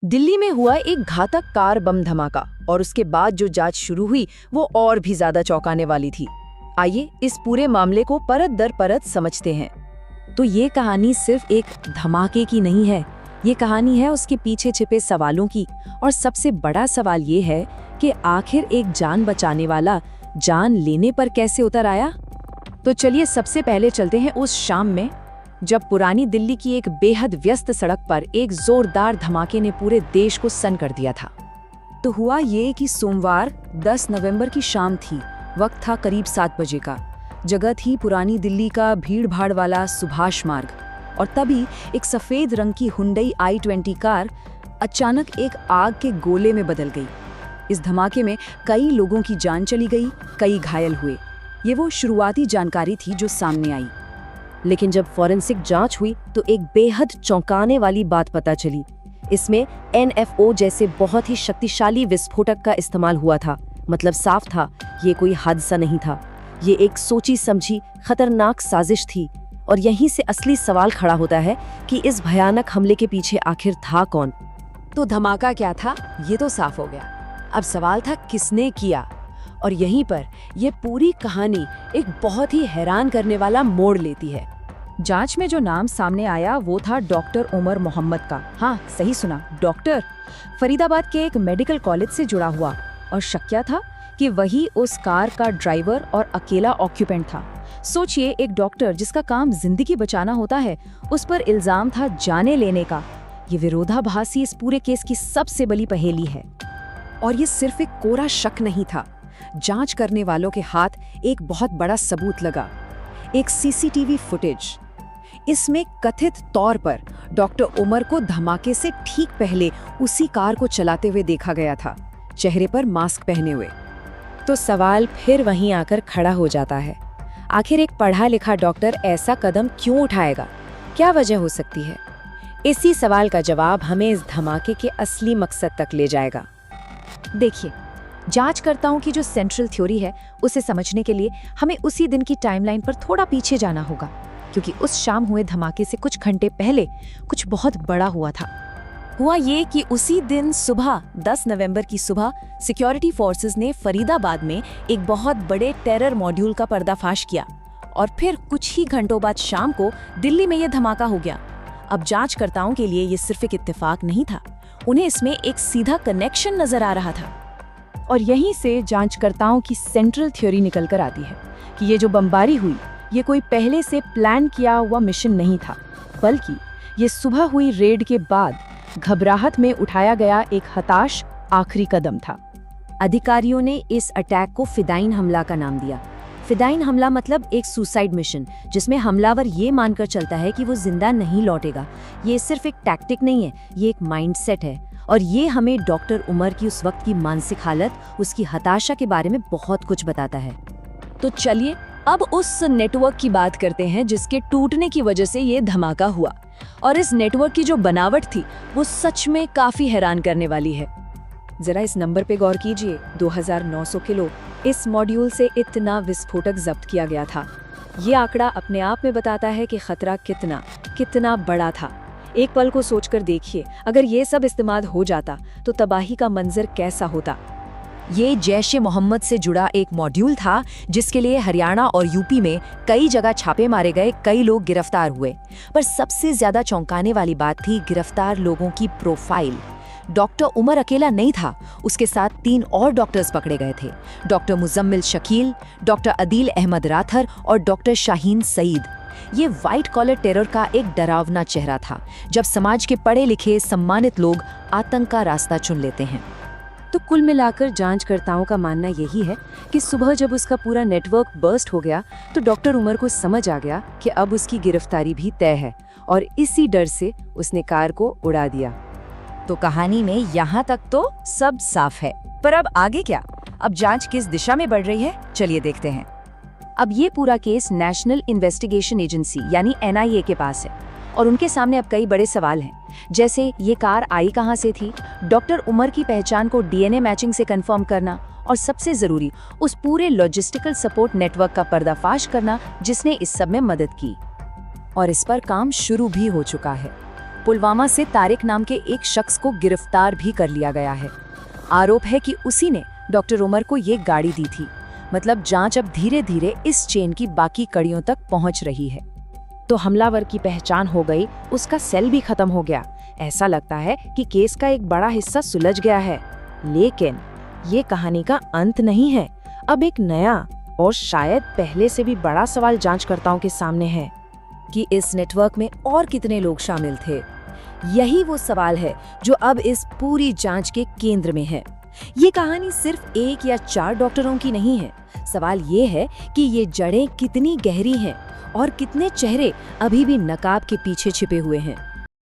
दिल्ली में हुआ एक घातक कार बम धमाका और उसके बाद जो जांच शुरू हुई वो और भी ज्यादा चौंकाने वाली थी। आइए इस पूरे मामले को परत दर परत समझते हैं। तो ये कहानी सिर्फ एक धमाके की नहीं है, ये कहानी है उसके पीछे छिपे सवालों की। और सबसे बड़ा सवाल ये है कि आखिर एक जान बचाने वाला जान लेने पर कैसे उतर आया। तो चलिए सबसे पहले चलते हैं उस शाम में जब पुरानी दिल्ली की एक बेहद व्यस्त सड़क पर एक जोरदार धमाके ने पूरे देश को सन्न कर दिया था। तो हुआ ये कि सोमवार 10 नवंबर की शाम थी। वक्त था करीब 7 बजे का। जगह थी पुरानी दिल्ली का भीड़-भाड़ वाला सुभाष मार्ग। और तभी एक सफेद रंग की हुंडई i20 कार अचानक एक आग के गोले में बदल गई। इस धमाके में कई लोगों की जान चली गई, कई घायल हुए। ये वो शुरुआती जानकारी थी जो सामने आई। लेकिन जब फॉरेंसिक जांच हुई तो एक बेहद चौंकाने वाली बात पता चली। इसमें NFO जैसे बहुत ही शक्तिशाली विस्फोटक का इस्तेमाल हुआ था। मतलब साफ था, ये कोई हादसा नहीं था, ये एक सोची समझी खतरनाक साजिश थी। और यहीं से असली सवाल खड़ा होता है कि इस भयानक हमले के पीछे आखिर था कौन। तो धमाका क्या था, ये तो साफ हो गया। अब सवाल था किसने किया। और यहीं पर यह पूरी कहानी एक बहुत ही हैरान करने वाला मोड़ लेती है। जांच में जो नाम सामने आया वो था डॉक्टर उमर मोहम्मद का। हाँ, सही सुना, डॉक्टर। फरीदाबाद के एक मेडिकल कॉलेज से जुड़ा हुआ। और शक क्या था कि वही उस कार का ड्राइवर और अकेला ऑक्यूपेंट था। सोचिए, एक डॉक्टर जिसका काम जिंदगी बचाना होता है, उस पर इल्जाम था जाने लेने का। ये विरोधाभासी इस पूरे केस की सबसे बड़ी पहेली है। और ये सिर्फ एक कोरा शक नहीं था। जांच करने वालों के हाथ एक बहुत बड़ा सबूत लगा, एक CCTV फुटेज। इसमें कथित तौर पर डॉक्टर उमर को धमाके से ठीक पहले उसी कार को चलाते हुए देखा गया था, चेहरे पर मास्क पहने हुए। तो सवाल फिर वहीं आकर खड़ा हो जाता है, आखिर एक पढ़ा लिखा डॉक्टर ऐसा कदम क्यों उठाएगा? क्या वजह हो सकती है? इसी सवाल का जवाब हमें इस धमाके के असली मकसद तक ले जाएगा। देखिए, जांचकर्ताओं की जो सेंट्रल थ्योरी है उसे समझने के लिए हमें उसी दिन की टाइमलाइन पर थोड़ा पीछे जाना होगा, क्योंकि उस शाम हुए धमाके से कुछ घंटे पहले कुछ बहुत बड़ा हुआ था। हुआ ये कि उसी दिन सुबह 10 नवंबर की सुबह सिक्योरिटी फोर्सेस ने फरीदाबाद में एक बहुत बड़े टेरर मॉड्यूल का पर्दाफाश किया। और फिर कुछ ही घंटों बाद शाम को दिल्ली में यह धमाका हो गया। अब जांचकर्ताओं के लिए ये सिर्फ एक इत्तेफाक नहीं था, उन्हें इसमें एक सीधा कनेक्शन नजर आ रहा था। और यहीं से जांचकर्ताओं की सेंट्रल थ्योरी निकल कर आती है कि ये जो बमबारी हुई, ये कोई पहले से प्लान किया हुआ मिशन नहीं था, बल्कि ये सुबह हुई रेड के बाद घबराहट में उठाया गया एक हताश आखिरी कदम था। अधिकारियों ने इस अटैक को फिदाइन हमला का नाम दिया। फिदाइन हमला मतलब एक सुसाइड मिशन, जिसमें हमलावर ये मानकर चलता है कि वो जिंदा नहीं लौटेगा। ये सिर्फ एक टैक्टिक नहीं है, ये एक माइंडसेट है। और ये हमें डॉक्टर उमर की उस वक्त की मानसिक हालत, उसकी हताशा के बारे में बहुत कुछ बताता है। तो चलिए अब उस नेटवर्क की बात करते हैं जिसके टूटने की वजह से ये धमाका हुआ। और इस नेटवर्क की जो बनावट थी वो सच में काफी हैरान करने वाली है। जरा इस नंबर पे गौर कीजिए, 2900 किलो। इस मॉड्यूल से इतना विस्फोटक जब्त किया गया था। ये आंकड़ा अपने आप में बताता है कि खतरा कितना बड़ा था। एक पल को सोचकर देखिए, अगर ये सब इस्तेमाल हो जाता तो तबाही का मंजर कैसा होता। ये जैश-ए-मोहम्मद से जुड़ा एक मॉड्यूल था जिसके लिए हरियाणा और यूपी में कई जगह छापे मारे गए, कई लोग गिरफ्तार हुए। पर सबसे ज्यादा चौंकाने वाली बात थी गिरफ्तार लोगों की प्रोफाइल। डॉक्टर उमर अकेला नहीं था, उसके साथ 3 और डॉक्टर्स पकड़े गए थे। डॉक्टर मुजम्मिल शकील, डॉक्टर अदील अहमद राथर और डॉक्टर शाहीन सईद। ये व्हाइट कॉलर टेरर का एक डरावना चेहरा था, जब समाज के पढ़े लिखे सम्मानित लोग आतंक का रास्ता चुन लेते हैं। तो कुल मिलाकर जांचकर्ताओं का मानना यही है कि सुबह जब उसका पूरा नेटवर्क बर्स्ट हो गया तो डॉक्टर उमर को समझ आ गया कि अब उसकी गिरफ्तारी भी तय है। और इसी डर से उसने कार को उड़ा दिया। तो कहानी में यहाँ तक तो सब साफ है, पर अब आगे क्या? अब जांच किस दिशा में बढ़ रही है, चलिए देखते हैं। अब ये पूरा केस नेशनल इन्वेस्टिगेशन एजेंसी यानी NIA के पास है। और उनके सामने अब कई बड़े सवाल हैं, जैसे ये कार आई कहाँ से थी, डॉक्टर उमर की पहचान को DNA मैचिंग से कंफर्म करना, और सबसे जरूरी उस पूरे लॉजिस्टिकल सपोर्ट नेटवर्क का पर्दाफाश करना जिसने इस सब में मदद की। और इस पर काम शुरू भी हो चुका है। पुलवामा से तारिक नाम के एक शख्स को गिरफ्तार भी कर लिया गया है। आरोप है कि उसी ने डॉक्टर उमर को ये गाड़ी दी थी। मतलब जांच अब धीरे धीरे इस चेन की बाकी कड़ियों तक पहुंच रही है। तो हमलावर की पहचान हो गई, उसका सेल भी खत्म हो गया। ऐसा लगता है कि केस का एक बड़ा हिस्सा सुलझ गया है। लेकिन ये कहानी का अंत नहीं है। अब एक नया और शायद पहले से भी बड़ा सवाल जांचकर्ताओं के सामने है कि इस नेटवर्क में और कितने लोग शामिल थे। यही वो सवाल है जो अब इस पूरी जांच के केंद्र में है। ये कहानी सिर्फ 1 या 4 डॉक्टरों की नहीं है। सवाल ये है कि ये जड़ें कितनी गहरी हैं और कितने चेहरे अभी भी नकाब के पीछे छिपे हुए हैं।